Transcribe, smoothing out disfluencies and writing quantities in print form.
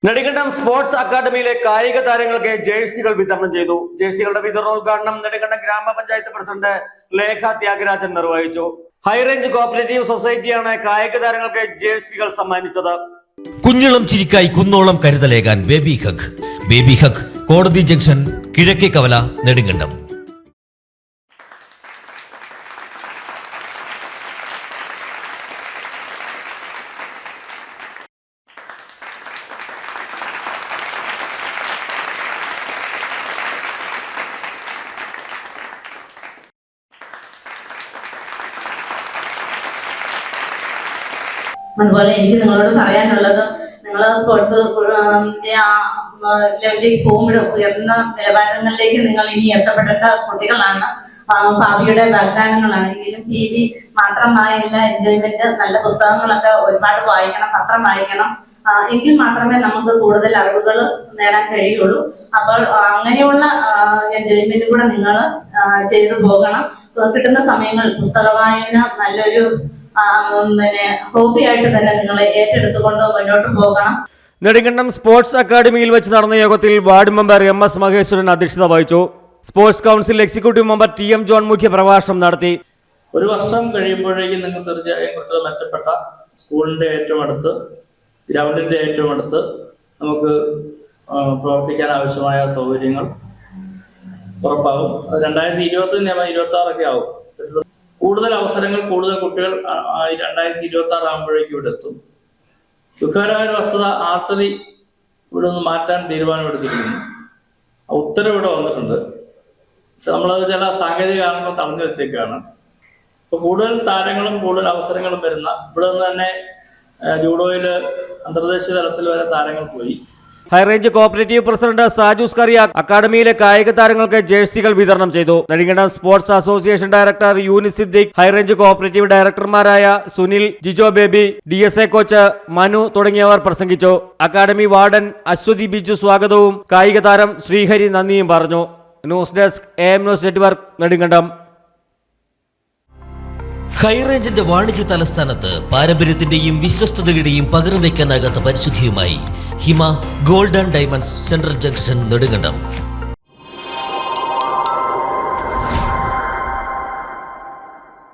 Nedumkandam sports അക്കാദമിയിലെ കായിക താരങ്ങൾക്ക് ജേഴ്സികൾ വിതരണം ചെയ്തു. ജേഴ്സികളുടെ വിതരണോദ്ഘാടനം നെടുങ്കണ്ടം ഗ്രാമപഞ്ചായത്ത് പ്രസിഡന്റ് ലേഖ ത്യാഗരാജൻ നിർവഹിച്ചു. ഹൈറേഞ്ച് കോപ്പറേറ്റീവ് സൊസൈറ്റിയാണ് കായിക താരങ്ങൾക്ക് ജേഴ്സികൾ സമ്മാനിച്ചത്. കുഞ്ഞിളം ചിരിക്കായി കുന്നോളം കരുതലേകാൻ ബേബി ഹഗ്. ബേബി ഹഗ് കോടതി ജംഗ്ഷൻ, കിഴക്കേ കവല, നെടുങ്കണ്ടം. അതുപോലെ എനിക്ക് നിങ്ങളോട് പറയാനുള്ളത്, നിങ്ങൾ സ്പോർട്സ് ലെവലിലേക്ക് പോകുമ്പോഴും ഉയർന്ന നിലവാരങ്ങളിലേക്ക് നിങ്ങൾ ഇനി എത്തപ്പെടേണ്ട കുട്ടികളാണ്. ഭാവിയുടെ വാഗ്ദാനങ്ങളാണ്. എങ്കിലും TV മാത്രമായില്ല എൻജോയ്മെന്റ്. നല്ല പുസ്തകങ്ങളൊക്കെ ഒരുപാട് വായിക്കണം, പത്രം വായിക്കണം. എങ്കിൽ മാത്രമേ നമുക്ക് കൂടുതൽ അറിവുകൾ നേടാൻ കഴിയുള്ളൂ. അപ്പോൾ അങ്ങനെയുള്ള എൻജോയ്മെന്റ് കൂടെ നിങ്ങൾ ചെയ്തു പോകണം. കിട്ടുന്ന സമയങ്ങൾ പുസ്തക വായന നല്ലൊരു ഹോബിയായിട്ട് തന്നെ നിങ്ങൾ ഏറ്റെടുത്തുകൊണ്ട് മുന്നോട്ട് പോകണം. നെടുങ്കണ്ടം സ്പോർട്സ് അക്കാദമിയിൽ വെച്ച് നടന്ന യോഗത്തിൽ വാർഡ് മെമ്പർ MS മഹേശ്വരൻ അധ്യക്ഷത വഹിച്ചു. Sports council executive member TM John മുഖ്യ പ്രഭാഷണം നടത്തി. ഒരു വർഷം കഴിയുമ്പോഴേക്കും നിങ്ങൾ തീർച്ചയായും കുറച്ച് മെച്ചപ്പെട്ട സ്കൂളിന്റെ ഏറ്റവും അടുത്ത്, ഗ്രൗണ്ടിന്റെ ഏറ്റവും അടുത്ത് നമുക്ക് പ്രവർത്തിക്കാൻ ആവശ്യമായ സൗകര്യങ്ങൾ ഉറപ്പാകും. 2020 നിയമം 26 ആവും. കൂടുതൽ അവസരങ്ങൾ, കൂടുതൽ കുട്ടികൾ 2026 ആകുമ്പോഴേക്കും ഇവിടെ എത്തും. ദുഃഖകരമായ വസ്തുത, ആർച്ചറി ഇവിടെ നിന്ന് മാറ്റാൻ തീരുമാനമെടുത്തിരിക്കുന്നു. ഉത്തരവ് ഇവിടെ വന്നിട്ടുണ്ട്. പക്ഷെ നമ്മളത് ചില സാങ്കേതിക കാരണങ്ങൾ തടഞ്ഞു വെച്ചേക്കാണ്. ഇപ്പൊ കൂടുതൽ താരങ്ങളും കൂടുതൽ അവസരങ്ങളും വരുന്ന ഇവിടെ നിന്ന് തന്നെ ജൂഡോയില് അന്തർദേശീയ തലത്തിൽ വരെ താരങ്ങൾ പോയി. ഹൈറേഞ്ച് കോപ്പറേറ്റീവ് പ്രസിഡന്റ് സാജൂസ് കറിയ അക്കാദമിയിലെ കായിക താരങ്ങൾക്ക് ജേഴ്സികൾ വിതരണം ചെയ്തു. Nedumkandam sports association director Younis Siddique, High Range cooperative ഡയറക്ടർമാരായ സുനിൽ, ജിജോ ബേബി, DSA കോച്ച് മനു തുടങ്ങിയവർ പ്രസംഗിച്ചു. അക്കാദമി വാർഡൻ അശ്വതി ബിജു സ്വാഗതവും കായിക താരം ശ്രീഹരി നന്ദിയും പറഞ്ഞു. News desk AM news network, Nedumkandam. ഹൈറേഞ്ചിന്റെ വാണിജ്യ തലസ്ഥാനത്ത് പാരമ്പര്യത്തിന്റെയും വിശ്വസ്തതയുടെയും പകരം വയ്ക്കാനാകാത്ത പരിശുദ്ധിയുമായി Hima gold and diamonds, central junction, Nedumkandam.